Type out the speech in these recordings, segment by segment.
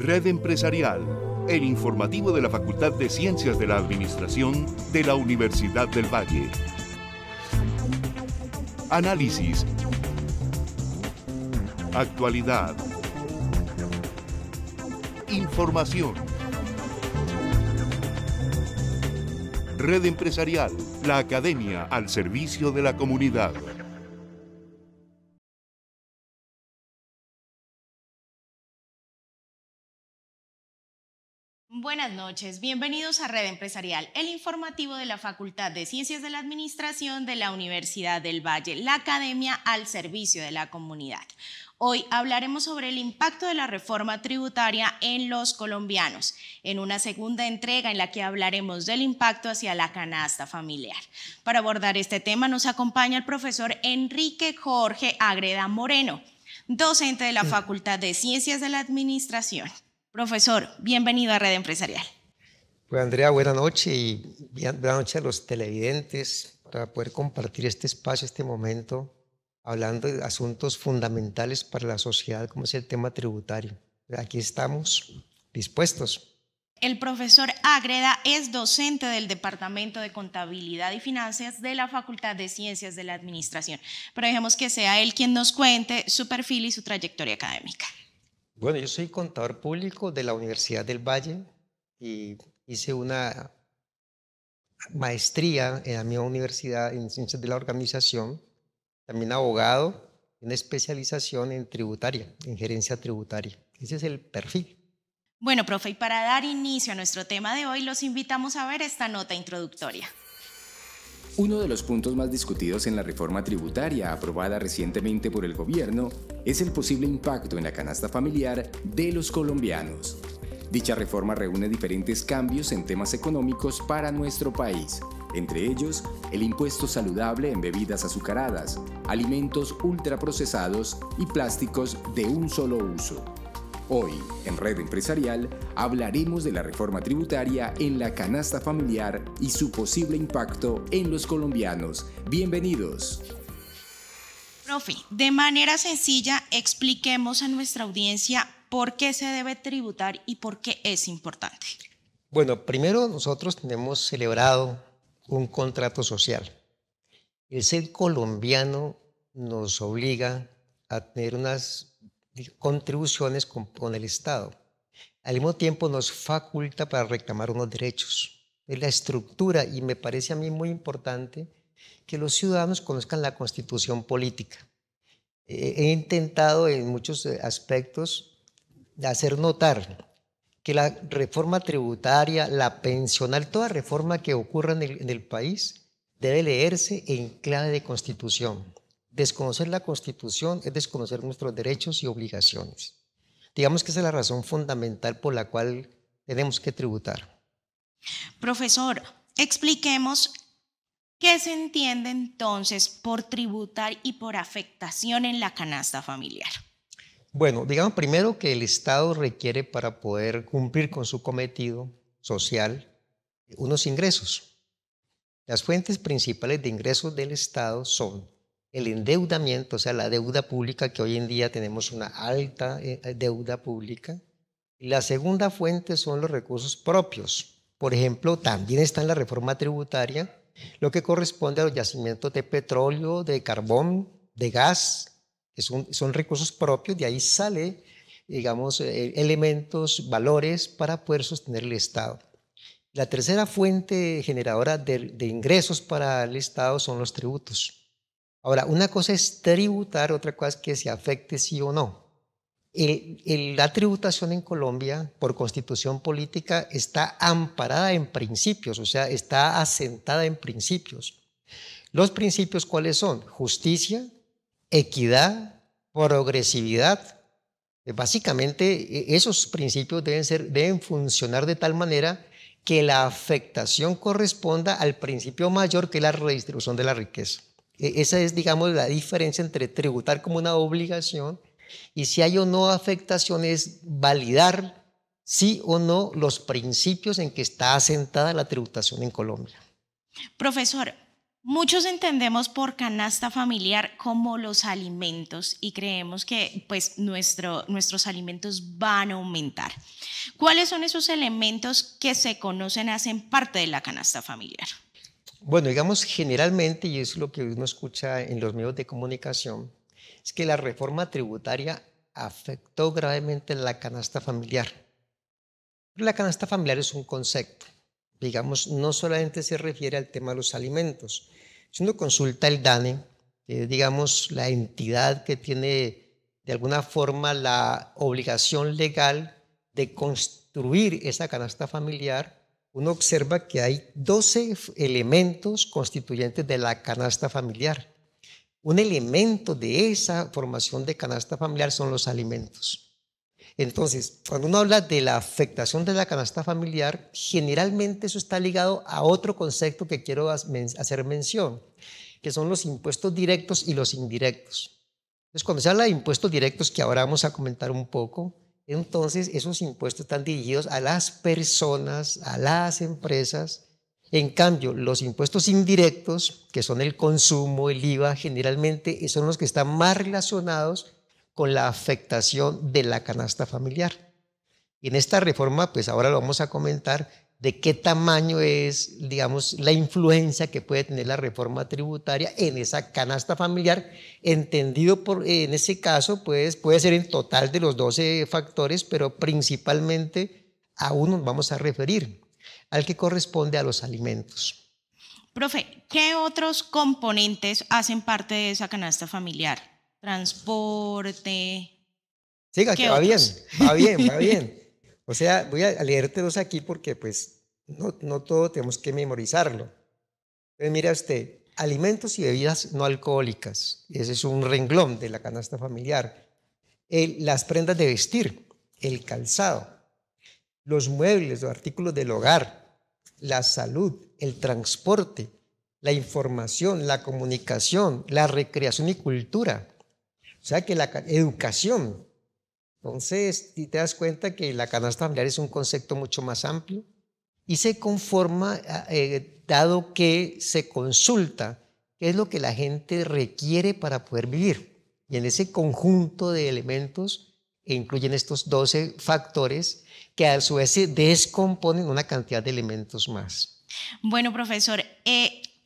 Red Empresarial, el informativo de la Facultad de Ciencias de la Administración de la Universidad del Valle. Análisis. Actualidad. Información. Red Empresarial, la academia al servicio de la comunidad. Buenas noches, bienvenidos a Red Empresarial, el informativo de la Facultad de Ciencias de la Administración de la Universidad del Valle, la academia al servicio de la comunidad. Hoy hablaremos sobre el impacto de la reforma tributaria en los colombianos, en una segunda entrega en la que hablaremos del impacto hacia la canasta familiar. Para abordar este tema nos acompaña el profesor Enrique Jorge Ágreda Moreno, docente de la Facultad de Ciencias de la Administración. Profesor, bienvenido a Red Empresarial. Pues Andrea, buenas noches y buenas noches a los televidentes para poder compartir este espacio, este momento, hablando de asuntos fundamentales para la sociedad, como es el tema tributario. Aquí estamos dispuestos. El profesor Ágreda es docente del Departamento de Contabilidad y Finanzas de la Facultad de Ciencias de la Administración. Pero dejemos que sea él quien nos cuente su perfil y su trayectoria académica. Bueno, yo soy contador público de la Universidad del Valle y hice una maestría en la misma universidad en Ciencias de la Organización, también abogado, una especialización en tributaria, en gerencia tributaria. Ese es el perfil. Bueno, profe, y para dar inicio a nuestro tema de hoy, los invitamos a ver esta nota introductoria. Uno de los puntos más discutidos en la reforma tributaria aprobada recientemente por el gobierno es el posible impacto en la canasta familiar de los colombianos. Dicha reforma reúne diferentes cambios en temas económicos para nuestro país, entre ellos el impuesto saludable en bebidas azucaradas, alimentos ultraprocesados y plásticos de un solo uso. Hoy, en Red Empresarial, hablaremos de la reforma tributaria en la canasta familiar y su posible impacto en los colombianos. Bienvenidos. Profe, de manera sencilla, expliquemos a nuestra audiencia por qué se debe tributar y por qué es importante. Bueno, primero nosotros tenemos celebrado un contrato social. El ser colombiano nos obliga a tener unas contribuciones con el Estado. Al mismo tiempo nos faculta para reclamar unos derechos. Es la estructura y me parece a mí muy importante que los ciudadanos conozcan la Constitución política. He intentado en muchos aspectos hacer notar que la reforma tributaria, la pensional, toda reforma que ocurra en el país debe leerse en clave de Constitución. Desconocer la Constitución es desconocer nuestros derechos y obligaciones. Digamos que esa es la razón fundamental por la cual tenemos que tributar. Profesor, expliquemos qué se entiende entonces por tributar y por afectación en la canasta familiar. Bueno, digamos primero que el Estado requiere para poder cumplir con su cometido social unos ingresos. Las fuentes principales de ingresos del Estado son el endeudamiento, o sea, la deuda pública, que hoy en día tenemos una alta deuda pública. La segunda fuente son los recursos propios. Por ejemplo, también está en la reforma tributaria lo que corresponde a los yacimientos de petróleo, de carbón, de gas, que son recursos propios, de ahí sale, digamos, elementos, valores para poder sostener el Estado. La tercera fuente generadora de ingresos para el Estado son los tributos. Ahora, una cosa es tributar, otra cosa es que se afecte sí o no. La tributación en Colombia, por constitución política, está amparada en principios, o sea, está asentada en principios. ¿Los principios cuáles son? Justicia, equidad, progresividad. Básicamente, esos principios deben funcionar de tal manera que la afectación corresponda al principio mayor, que es la redistribución de la riqueza. Esa es, digamos, la diferencia entre tributar como una obligación y si hay o no afectación es validar sí o no los principios en que está asentada la tributación en Colombia. Profesor, Muchos entendemos por canasta familiar como los alimentos y creemos que pues, nuestros alimentos van a aumentar. ¿Cuáles son esos elementos que se conocen, hacen parte de la canasta familiar? Bueno, digamos generalmente, y es lo que uno escucha en los medios de comunicación, es que la reforma tributaria afectó gravemente la canasta familiar. Pero la canasta familiar es un concepto. Digamos, no solamente se refiere al tema de los alimentos. Si uno consulta el DANE, digamos, la entidad que tiene de alguna forma la obligación legal de construir esa canasta familiar, uno observa que hay 12 elementos constituyentes de la canasta familiar. Un elemento de esa formación de canasta familiar son los alimentos. Entonces, cuando uno habla de la afectación de la canasta familiar, generalmente eso está ligado a otro concepto que quiero hacer mención, que son los impuestos directos y los indirectos. Entonces, cuando se habla de impuestos directos, que ahora vamos a comentar un poco, entonces esos impuestos están dirigidos a las personas, a las empresas. En cambio, los impuestos indirectos, que son el consumo, el IVA, generalmente son los que están más relacionados con la afectación de la canasta familiar. Y en esta reforma, pues ahora lo vamos a comentar de qué tamaño es, digamos, la influencia que puede tener la reforma tributaria en esa canasta familiar, entendido en ese caso, pues puede ser en total de los 12 factores, pero principalmente a uno nos vamos a referir, al que corresponde a los alimentos. Profe, ¿qué otros componentes hacen parte de esa canasta familiar? Transporte. Siga, que va bien, va bien, va bien. O sea, voy a leértelos aquí porque pues no todo tenemos que memorizarlo. Entonces, mira usted, alimentos y bebidas no alcohólicas, ese es un renglón de la canasta familiar. Las prendas de vestir, el calzado, los muebles, los artículos del hogar, la salud, el transporte, la información, la comunicación, la recreación y cultura. O sea que la educación. Entonces, si te das cuenta que la canasta familiar es un concepto mucho más amplio y se conforma dado que se consulta qué es lo que la gente requiere para poder vivir. Y en ese conjunto de elementos incluyen estos 12 factores que a su vez se descomponen una cantidad de elementos más. Bueno, profesor,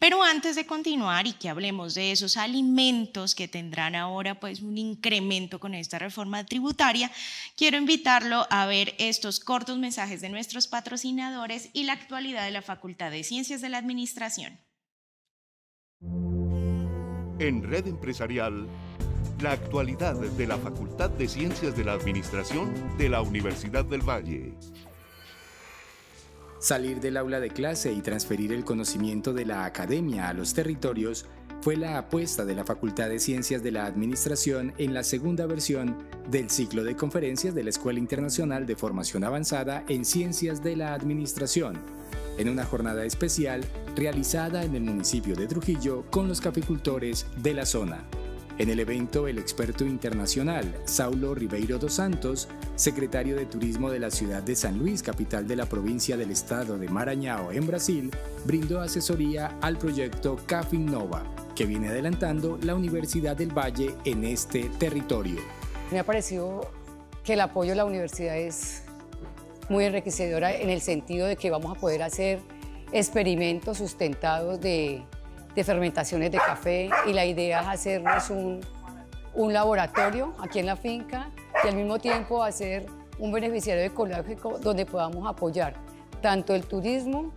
pero antes de continuar y que hablemos de esos alimentos que tendrán ahora pues un incremento con esta reforma tributaria, quiero invitarlo a ver estos cortos mensajes de nuestros patrocinadores y la actualidad de la Facultad de Ciencias de la Administración. En Red Empresarial, la actualidad de la Facultad de Ciencias de la Administración de la Universidad del Valle. Salir del aula de clase y transferir el conocimiento de la academia a los territorios fue la apuesta de la Facultad de Ciencias de la Administración en la segunda versión del ciclo de conferencias de la Escuela Internacional de Formación Avanzada en Ciencias de la Administración, en una jornada especial realizada en el municipio de Trujillo con los caficultores de la zona. En el evento, el experto internacional Saulo Ribeiro dos Santos, secretario de Turismo de la ciudad de San Luis, capital de la provincia del estado de Maranhão, en Brasil, brindó asesoría al proyecto Café Innova, que viene adelantando la Universidad del Valle en este territorio. Me ha parecido que el apoyo de la universidad es muy enriquecedora en el sentido de que vamos a poder hacer experimentos sustentados de fermentaciones de café, y la idea es hacernos un laboratorio aquí en la finca y al mismo tiempo hacer un beneficiario ecológico donde podamos apoyar tanto el turismo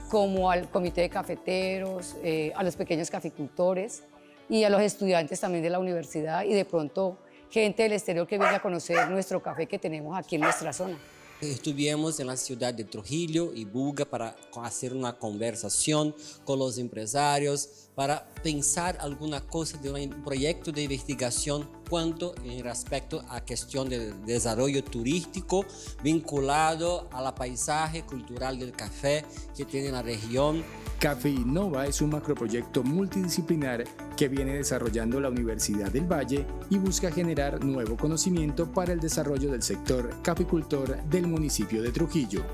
como al comité de cafeteros, a los pequeños caficultores y a los estudiantes también de la universidad y de pronto gente del exterior que venga a conocer nuestro café que tenemos aquí en nuestra zona. Estuvimos en la ciudad de Trujillo y Buga para hacer una conversación con los empresarios para pensar alguna cosa de un proyecto de investigación cuanto en respecto a cuestión de desarrollo turístico vinculado a la paisaje cultural del café que tiene la región. Café Innova es un macroproyecto multidisciplinar que viene desarrollando la Universidad del Valle y busca generar nuevo conocimiento para el desarrollo del sector caficultor del municipio de Trujillo.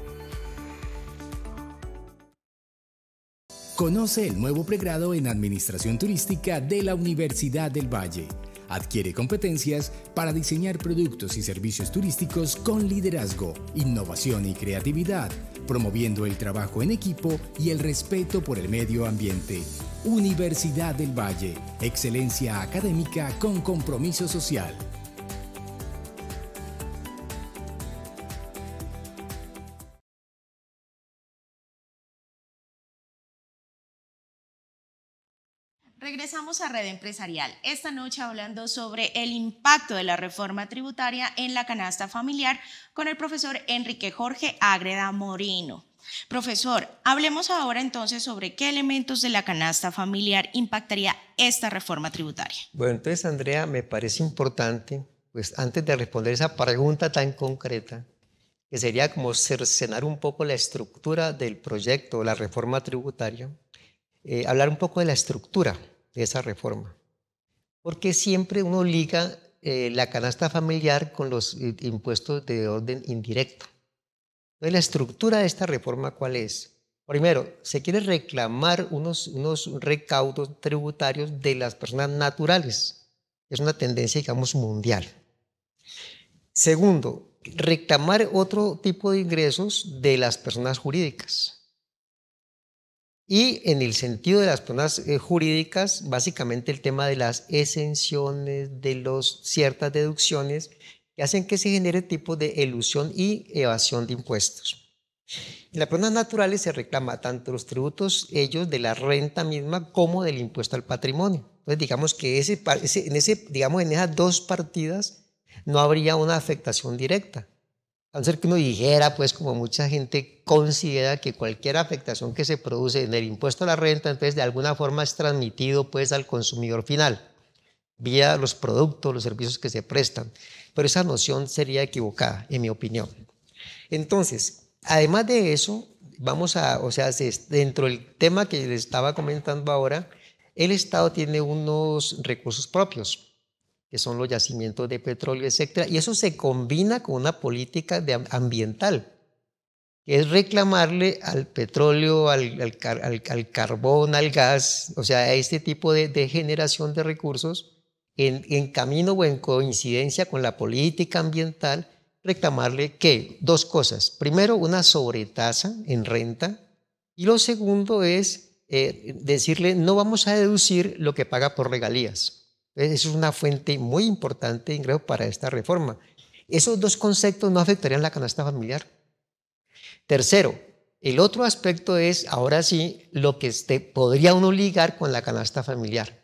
Conoce el nuevo pregrado en Administración Turística de la Universidad del Valle. Adquiere competencias para diseñar productos y servicios turísticos con liderazgo, innovación y creatividad, promoviendo el trabajo en equipo y el respeto por el medio ambiente. Universidad del Valle, excelencia académica con compromiso social. Regresamos a Red Empresarial, esta noche hablando sobre el impacto de la reforma tributaria en la canasta familiar con el profesor Enrique Jorge Ágreda Moreno. Profesor, hablemos ahora entonces sobre qué elementos de la canasta familiar impactaría esta reforma tributaria. Bueno, entonces, Andrea, me parece importante, pues antes de responder esa pregunta tan concreta, que sería como cercenar un poco la estructura del proyecto, la reforma tributaria, hablar un poco de la estructura de esa reforma, porque siempre uno liga la canasta familiar con los impuestos de orden indirecto. Entonces, la estructura de esta reforma, ¿cuál es? Primero, se quiere reclamar unos recaudos tributarios de las personas naturales. Es una tendencia, digamos, mundial. Segundo, reclamar otro tipo de ingresos de las personas jurídicas. Y en el sentido de las personas jurídicas, básicamente el tema de las exenciones, de ciertas deducciones que hacen que se genere tipo de elusión y evasión de impuestos. En las personas naturales se reclama tanto los tributos ellos de la renta misma como del impuesto al patrimonio. Entonces digamos que en esas dos partidas no habría una afectación directa. A no ser que uno dijera, pues como mucha gente considera, que cualquier afectación que se produce en el impuesto a la renta, entonces de alguna forma es transmitido pues al consumidor final, vía los productos, los servicios que se prestan. Pero esa noción sería equivocada, en mi opinión. Entonces, además de eso, dentro del tema que les estaba comentando ahora, el Estado tiene unos recursos propios, que son los yacimientos de petróleo, etcétera, y eso se combina con una política ambiental, que es reclamarle al petróleo, al carbón, al gas, o sea, a este tipo de generación de recursos, en camino o en coincidencia con la política ambiental, reclamarle ¿qué? Dos cosas. Primero, una sobretasa en renta, y lo segundo es decirle no vamos a deducir lo que paga por regalías. Eso es una fuente muy importante de ingresos para esta reforma. Esos dos conceptos no afectarían la canasta familiar. Tercero, el otro aspecto es, ahora sí, lo que podría uno ligar con la canasta familiar,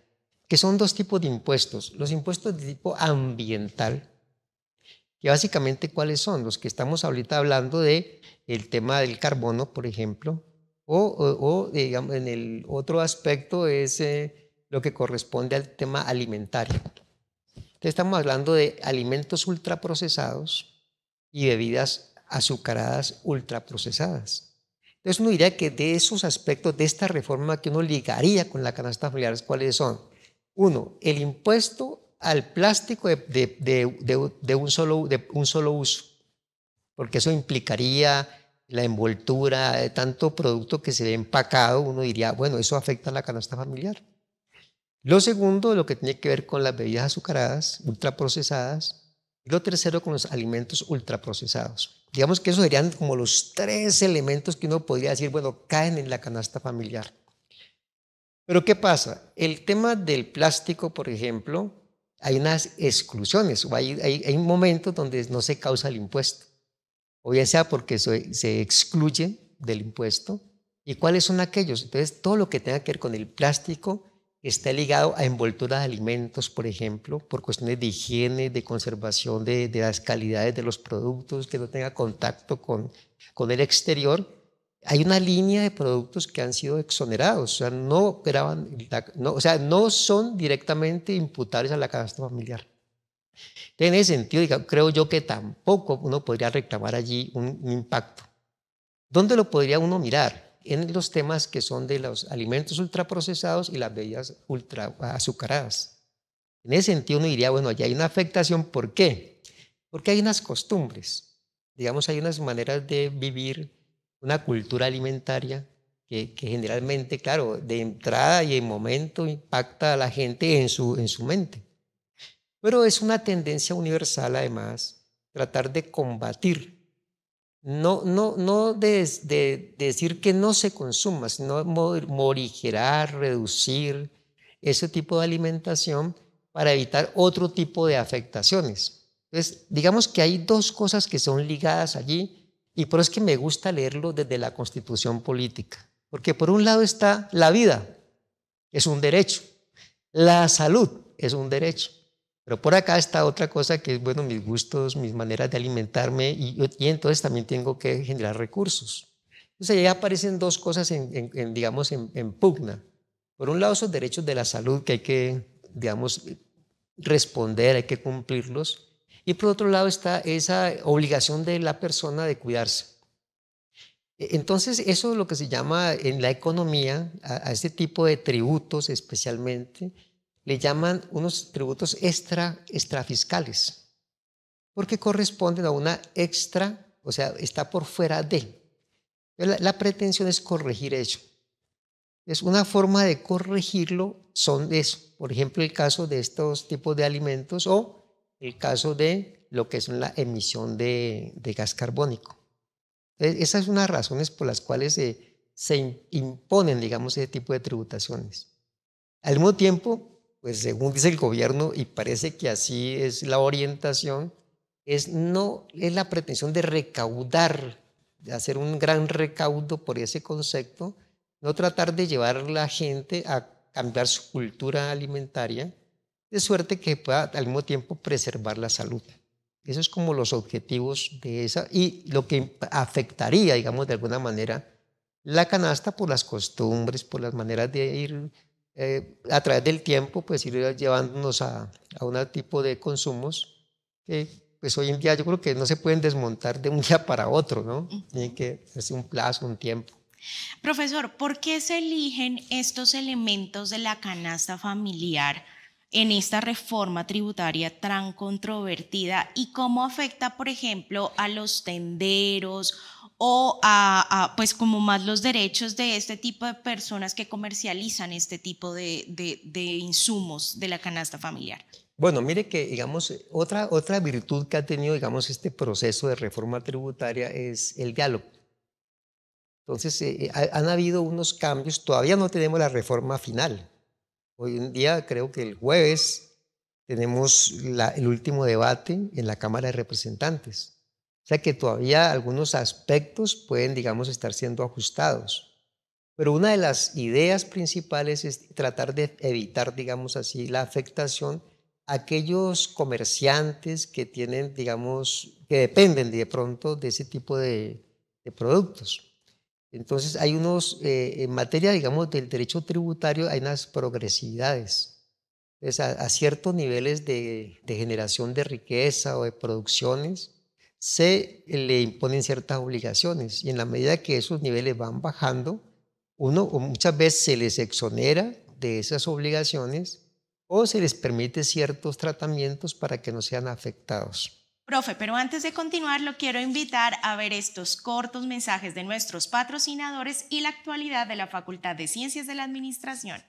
que son dos tipos de impuestos. Los impuestos de tipo ambiental, que básicamente ¿cuáles son? Los que estamos ahorita hablando de el tema del carbono, por ejemplo, o digamos, en el otro aspecto es lo que corresponde al tema alimentario. Entonces estamos hablando de alimentos ultraprocesados y bebidas azucaradas ultraprocesadas. Entonces uno diría que de esos aspectos de esta reforma que uno ligaría con la canasta familiar, ¿cuáles son? Uno, el impuesto al plástico de un solo uso, porque eso implicaría la envoltura de tanto producto que se ve empacado. Uno diría, bueno, eso afecta a la canasta familiar. Lo segundo, lo que tiene que ver con las bebidas azucaradas, ultraprocesadas. Y lo tercero, con los alimentos ultraprocesados. Digamos que esos serían como los tres elementos que uno podría decir, bueno, caen en la canasta familiar. Pero ¿qué pasa? El tema del plástico, por ejemplo, hay unas exclusiones, o hay momentos donde no se causa el impuesto, o bien sea porque se excluye del impuesto. ¿Y cuáles son aquellos? Entonces, todo lo que tenga que ver con el plástico está ligado a envoltura de alimentos, por ejemplo, por cuestiones de higiene, de conservación de las calidades de los productos, que no tenga contacto con el exterior. Hay una línea de productos que han sido exonerados, o sea, no son directamente imputables a la canasta familiar. En ese sentido, creo yo que tampoco uno podría reclamar allí un impacto. ¿Dónde lo podría uno mirar? En los temas que son de los alimentos ultraprocesados y las bebidas ultraazucaradas. En ese sentido uno diría, bueno, allá hay una afectación. ¿Por qué? Porque hay unas costumbres, digamos, hay unas maneras de vivir, una cultura alimentaria que generalmente, claro, de entrada y en momento impacta a la gente en su mente. Pero es una tendencia universal, además, tratar de combatir. No de decir que no se consuma, sino morigerar, reducir ese tipo de alimentación para evitar otro tipo de afectaciones. Entonces, digamos que hay dos cosas que son ligadas allí y por eso es que me gusta leerlo desde la Constitución política. Porque por un lado está la vida, es un derecho, la salud es un derecho, pero por acá está otra cosa que es, bueno, mis gustos, mis maneras de alimentarme y entonces también tengo que generar recursos. Entonces ahí aparecen dos cosas digamos, en pugna. Por un lado, esos derechos de la salud que hay que, digamos, responder, hay que cumplirlos. Y por otro lado está esa obligación de la persona de cuidarse. Entonces, eso es lo que se llama en la economía, a este tipo de tributos especialmente, le llaman unos tributos extrafiscales, porque corresponden a una extra, o sea, está por fuera de. La pretensión es corregir eso. Es una forma de corregirlo, son eso. Por ejemplo, el caso de estos tipos de alimentos o el caso de lo que es la emisión de gas carbónico. Esas son unas razones por las cuales se imponen, digamos, ese tipo de tributaciones. Al mismo tiempo, pues según dice el gobierno, y parece que así es la orientación, no es la pretensión de recaudar, de hacer un gran recaudo por ese concepto, no tratar de llevar a la gente a cambiar su cultura alimentaria, de suerte que pueda al mismo tiempo preservar la salud. Eso es como los objetivos de esa, y lo que afectaría, digamos, de alguna manera, la canasta por las costumbres, por las maneras de ir a través del tiempo, pues ir llevándonos a un tipo de consumos que pues hoy en día yo creo que no se pueden desmontar de un día para otro, ¿no? Tiene que hacer un plazo, un tiempo. Profesor, ¿por qué se eligen estos elementos de la canasta familiar en esta reforma tributaria tan controvertida y cómo afecta, por ejemplo, a los tenderos o pues como más los derechos de este tipo de personas que comercializan este tipo de insumos de la canasta familiar? Bueno, mire que, digamos, otra virtud que ha tenido, digamos, este proceso de reforma tributaria es el diálogo. Entonces, han habido unos cambios, todavía no tenemos la reforma final. Hoy en día, creo que el jueves, tenemos el último debate en la Cámara de Representantes. O sea que todavía algunos aspectos pueden, digamos, estar siendo ajustados. Pero una de las ideas principales es tratar de evitar, digamos así, la afectación a aquellos comerciantes que tienen, digamos, que dependen de pronto de ese tipo de productos. Entonces hay en materia, digamos, del derecho tributario hay unas progresividades. Entonces a ciertos niveles de generación de riqueza o de producciones se le imponen ciertas obligaciones y en la medida que esos niveles van bajando, muchas veces se les exonera de esas obligaciones o se les permite ciertos tratamientos para que no sean afectados. Profe, pero antes de continuar, lo quiero invitar a ver estos cortos mensajes de nuestros patrocinadores y la actualidad de la Facultad de Ciencias de la Administración.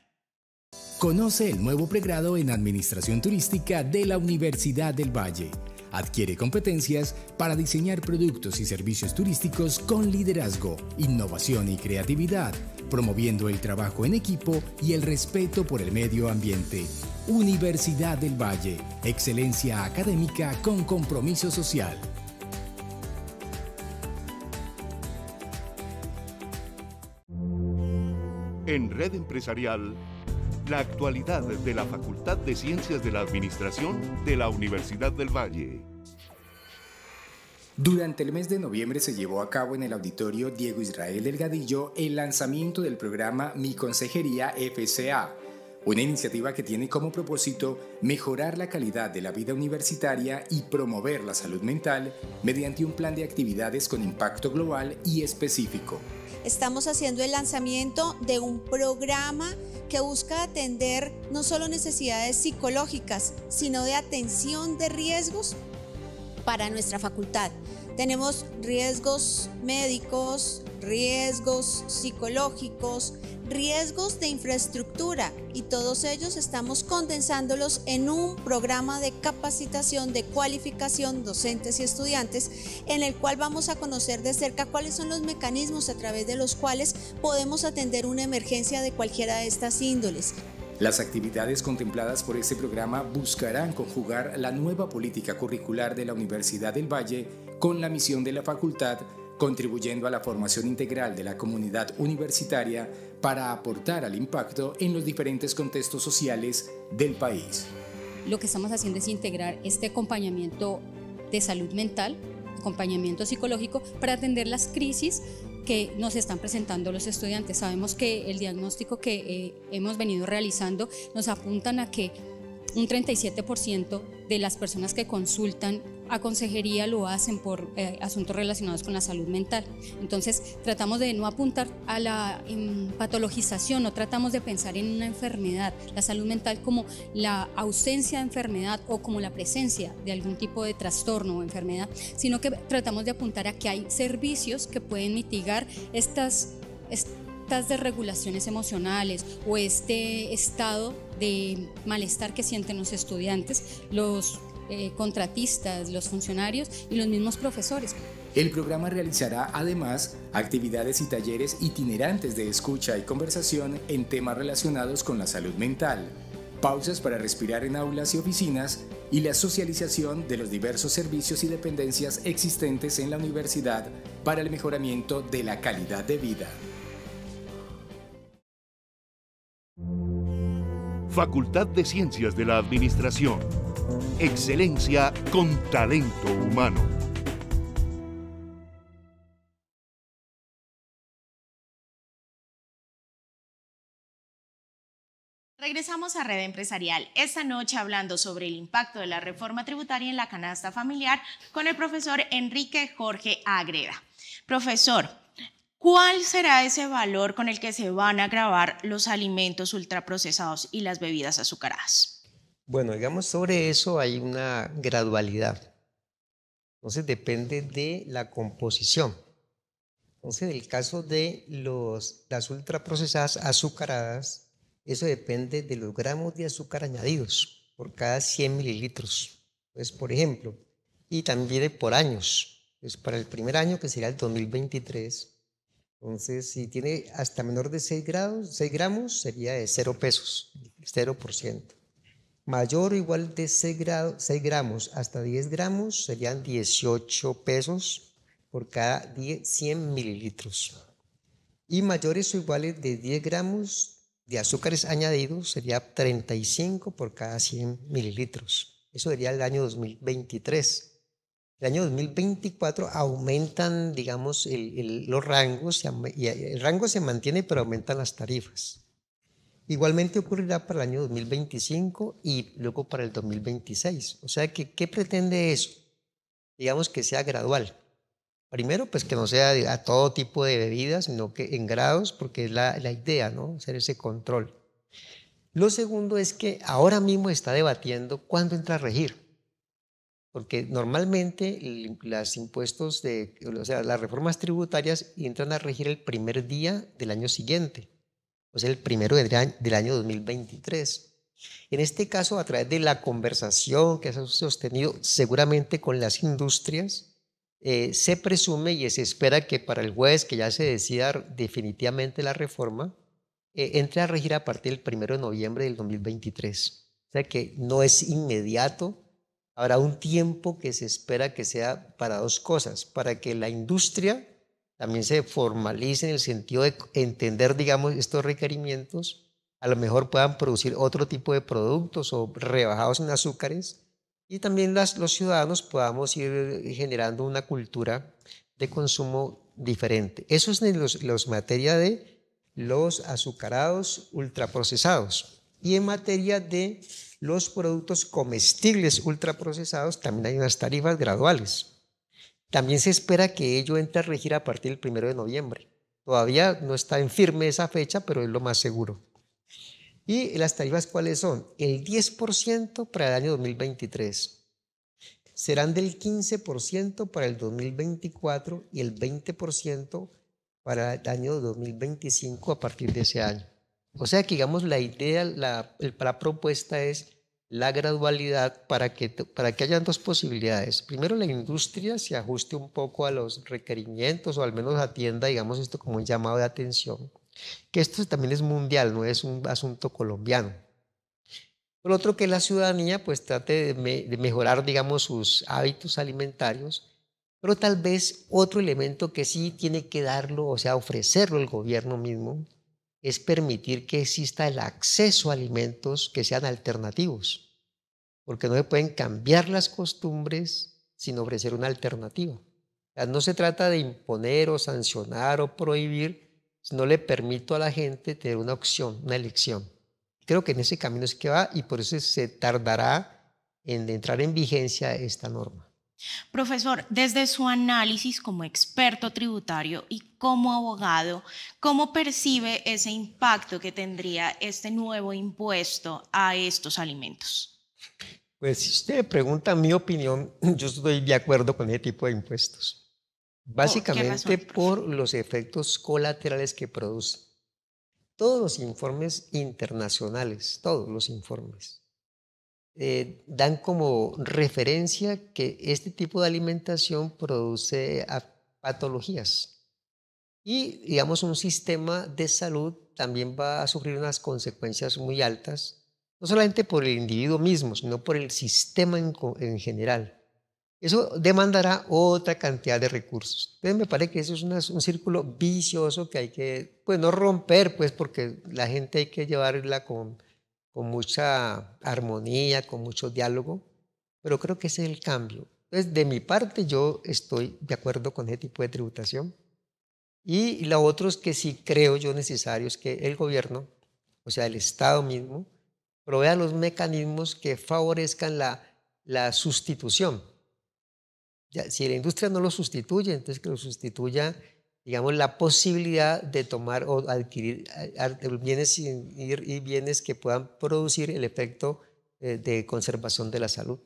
Conoce el nuevo pregrado en Administración Turística de la Universidad del Valle. Adquiere competencias para diseñar productos y servicios turísticos con liderazgo, innovación y creatividad, promoviendo el trabajo en equipo y el respeto por el medio ambiente. Universidad del Valle, excelencia académica con compromiso social. En Red Empresarial, la actualidad de la Facultad de Ciencias de la Administración de la Universidad del Valle. Durante el mes de noviembre se llevó a cabo en el Auditorio Diego Israel Delgadillo el lanzamiento del programa Mi Consejería FCA, una iniciativa que tiene como propósito mejorar la calidad de la vida universitaria y promover la salud mental mediante un plan de actividades con impacto global y específico. Estamos haciendo el lanzamiento de un programa que busca atender no solo necesidades psicológicas, sino de atención de riesgos para nuestra facultad. Tenemos riesgos médicos, riesgos psicológicos, riesgos de infraestructura y todos ellos estamos condensándolos en un programa de capacitación, de cualificación, docentes y estudiantes, en el cual vamos a conocer de cerca cuáles son los mecanismos a través de los cuales podemos atender una emergencia de cualquiera de estas índoles. Las actividades contempladas por este programa buscarán conjugar la nueva política curricular de la Universidad del Valle con la misión de la facultad, contribuyendo a la formación integral de la comunidad universitaria para aportar al impacto en los diferentes contextos sociales del país. Lo que estamos haciendo es integrar este acompañamiento de salud mental, acompañamiento psicológico, para atender las crisis que nos están presentando los estudiantes. Sabemos que el diagnóstico que hemos venido realizando nos apuntan a que un 37% de las personas que consultan a consejería lo hacen por asuntos relacionados con la salud mental. Entonces tratamos de no apuntar a la patologización, no tratamos de pensar en una enfermedad, la salud mental como la ausencia de enfermedad o como la presencia de algún tipo de trastorno o enfermedad, sino que tratamos de apuntar a que hay servicios que pueden mitigar estas desregulaciones emocionales o este estado de malestar que sienten los estudiantes, los contratistas, los funcionarios y los mismos profesores. El programa realizará además actividades y talleres itinerantes de escucha y conversación en temas relacionados con la salud mental, pausas para respirar en aulas y oficinas y la socialización de los diversos servicios y dependencias existentes en la universidad para el mejoramiento de la calidad de vida. Facultad de Ciencias de la Administración. Excelencia con talento humano. Regresamos a Red Empresarial, esta noche hablando sobre el impacto de la reforma tributaria en la canasta familiar con el profesor Enrique Jorge Agreda. Profesor, ¿cuál será ese valor con el que se van a gravar los alimentos ultraprocesados y las bebidas azucaradas? Bueno, digamos, sobre eso hay una gradualidad. Entonces depende de la composición. Entonces, en el caso de las ultraprocesadas azucaradas, eso depende de los gramos de azúcar añadidos por cada 100 mililitros. Pues, por ejemplo, y también viene por años. Pues para el primer año, que sería el 2023, entonces si tiene hasta menor de 6 gramos, sería de 0 pesos, 0%. Mayor o igual de 6 gramos hasta 10 gramos serían 18 pesos por cada 100 mililitros. Y mayores o iguales de 10 gramos de azúcares añadidos sería 35 por cada 100 mililitros. Eso sería el año 2023. El año 2024 aumentan, digamos, los rangos, y el rango se mantiene, pero aumentan las tarifas. Igualmente ocurrirá para el año 2025 y luego para el 2026. O sea, ¿qué pretende eso? Digamos que sea gradual. Primero, pues que no sea a todo tipo de bebidas, sino que en grados, porque es la idea, ¿no? Hacer ese control. Lo segundo es que ahora mismo está debatiendo cuándo entra a regir. Porque normalmente los impuestos, las reformas tributarias entran a regir el primer día del año siguiente. O sea, el primero del año 2023. En este caso, a través de la conversación que se ha sostenido seguramente con las industrias, se presume y se espera que para el jueves, que ya se decida definitivamente la reforma, entre a regir a partir del 1 de noviembre del 2023. O sea que no es inmediato, habrá un tiempo que se espera que sea para dos cosas, para que la industria también se formalice en el sentido de entender, digamos, estos requerimientos, a lo mejor puedan producir otro tipo de productos o rebajados en azúcares, y también los ciudadanos podamos ir generando una cultura de consumo diferente. Eso es en los materia de los azucarados ultraprocesados. Y en materia de los productos comestibles ultraprocesados también hay unas tarifas graduales. También se espera que ello entre a regir a partir del 1 de noviembre. Todavía no está en firme esa fecha, pero es lo más seguro. ¿Y las tarifas cuáles son? El 10% para el año 2023, serán del 15% para el 2024 y el 20% para el año 2025 a partir de ese año. O sea que, digamos, la idea, la propuesta es la gradualidad para que hayan dos posibilidades. Primero, la industria se ajuste un poco a los requerimientos o al menos atienda, digamos, esto como un llamado de atención, que esto también es mundial, no es un asunto colombiano. Por otro, que la ciudadanía pues trate de mejorar, digamos, sus hábitos alimentarios, pero tal vez otro elemento que sí tiene que darlo, o sea, ofrecerlo el gobierno mismo, es permitir que exista el acceso a alimentos que sean alternativos, porque no se pueden cambiar las costumbres sin ofrecer una alternativa. O sea, no se trata de imponer o sancionar o prohibir, sino le permito a la gente tener una opción, una elección. Creo que en ese camino es que va y por eso se tardará en entrar en vigencia esta norma. Profesor, desde su análisis como experto tributario y como abogado, ¿cómo percibe ese impacto que tendría este nuevo impuesto a estos alimentos? Pues si usted me pregunta mi opinión, yo estoy de acuerdo con ese tipo de impuestos. Básicamente por los efectos colaterales que produce. Todos los informes internacionales, todos los informes, dan como referencia que este tipo de alimentación produce patologías y, digamos, un sistema de salud también va a sufrir unas consecuencias muy altas, no solamente por el individuo mismo, sino por el sistema en general. Eso demandará otra cantidad de recursos. Entonces me parece que eso es un círculo vicioso que hay que, pues no romper, pues porque la gente hay que llevarla con mucha armonía, con mucho diálogo, pero creo que ese es el cambio. Entonces, de mi parte, yo estoy de acuerdo con ese tipo de tributación. Y lo otro es que sí creo yo necesario es que el gobierno, o sea, el Estado mismo, provea los mecanismos que favorezcan la sustitución. Ya, si la industria no lo sustituye, entonces que lo sustituya, digamos, la posibilidad de tomar o adquirir bienes y bienes que puedan producir el efecto de conservación de la salud.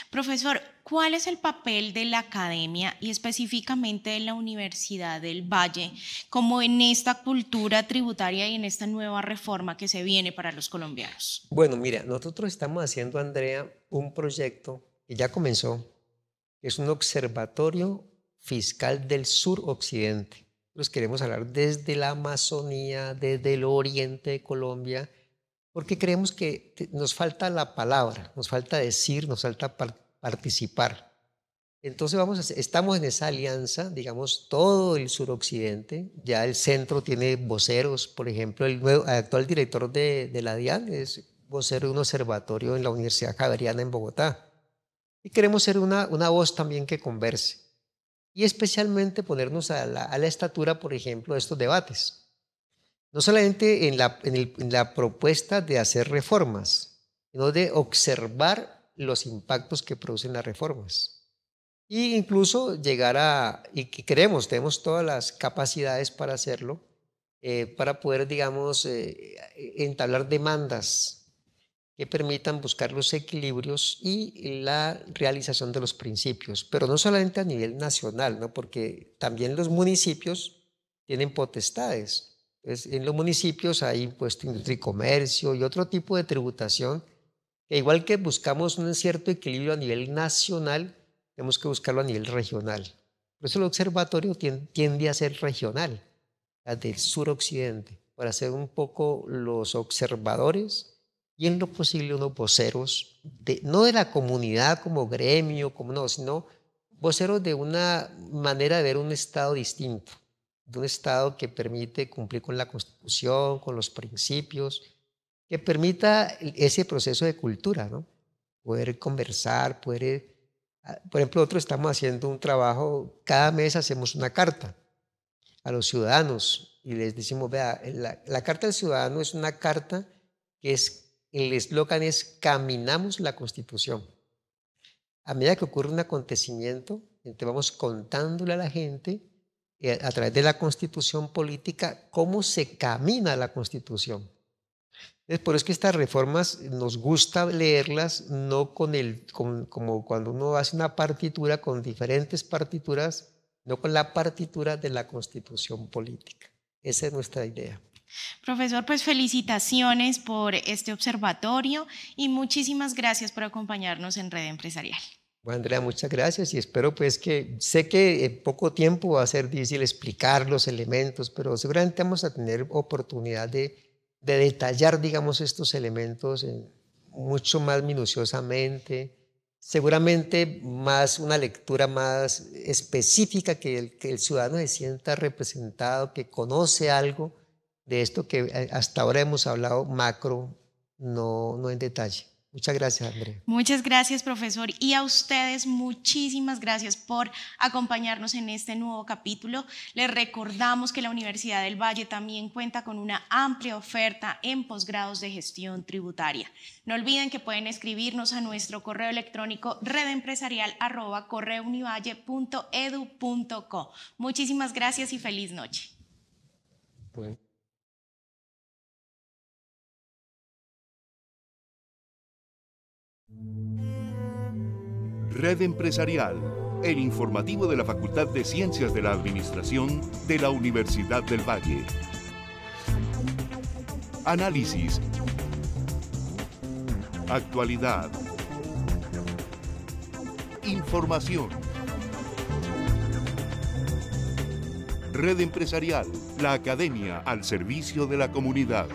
Profesor, ¿cuál es el papel de la academia y específicamente de la Universidad del Valle como en esta cultura tributaria y en esta nueva reforma que se viene para los colombianos? Bueno, mira, nosotros estamos haciendo, Andrea, un proyecto que ya comenzó, que es un observatorio fiscal del sur-occidente. Nosotros queremos hablar desde la Amazonía, desde el oriente de Colombia, porque creemos que nos falta la palabra, nos falta decir, nos falta participar. Entonces estamos en esa alianza, digamos, todo el suroccidente. Ya el centro tiene voceros, por ejemplo, el actual director de la DIAN es vocero de un observatorio en la Universidad Javeriana en Bogotá. Y queremos ser una voz también que converse. Y especialmente ponernos a la estatura, por ejemplo, de estos debates. No solamente en la propuesta de hacer reformas, sino de observar los impactos que producen las reformas. E incluso llegar y que tenemos todas las capacidades para hacerlo, para poder, digamos, entablar demandas que permitan buscar los equilibrios y la realización de los principios, pero no solamente a nivel nacional, ¿no? Porque también los municipios tienen potestades. En los municipios hay impuesto de industria y comercio y otro tipo de tributación, que igual que buscamos un cierto equilibrio a nivel nacional, tenemos que buscarlo a nivel regional. Por eso el observatorio tiende a ser regional, del suroccidente, para ser un poco los observadores y en lo posible unos voceros, no de la comunidad como gremio, sino voceros de una manera de ver un Estado distinto, de un Estado que permite cumplir con la Constitución, con los principios, que permita ese proceso de cultura, ¿no? Poder conversar, por ejemplo, nosotros estamos haciendo un trabajo, cada mes hacemos una carta a los ciudadanos y les decimos, vea, la Carta del Ciudadano es una carta que el eslogan es caminamos la Constitución. A medida que ocurre un acontecimiento, entonces vamos contándole a la gente a través de la Constitución política cómo se camina la Constitución. Por eso es que estas reformas nos gusta leerlas no como cuando uno hace una partitura con diferentes partituras, no con la partitura de la Constitución política. Esa es nuestra idea. Profesor, pues felicitaciones por este observatorio y muchísimas gracias por acompañarnos en Red Empresarial. Bueno, Andrea, muchas gracias y espero pues que, sé que en poco tiempo va a ser difícil explicar los elementos, pero seguramente vamos a tener oportunidad de detallar, digamos, estos elementos mucho más minuciosamente, seguramente una lectura más específica, que el ciudadano se sienta representado, que conoce algo de esto que hasta ahora hemos hablado macro, no en detalle. Muchas gracias, Andrea. Muchas gracias, profesor. Y a ustedes, muchísimas gracias por acompañarnos en este nuevo capítulo. Les recordamos que la Universidad del Valle también cuenta con una amplia oferta en posgrados de gestión tributaria. No olviden que pueden escribirnos a nuestro correo electrónico redempresarial@correounivalle.edu.co. Muchísimas gracias y feliz noche. Bueno. Red Empresarial, el informativo de la Facultad de Ciencias de la Administración de la Universidad del Valle. Análisis. Actualidad. Información. Red Empresarial, la academia al servicio de la comunidad.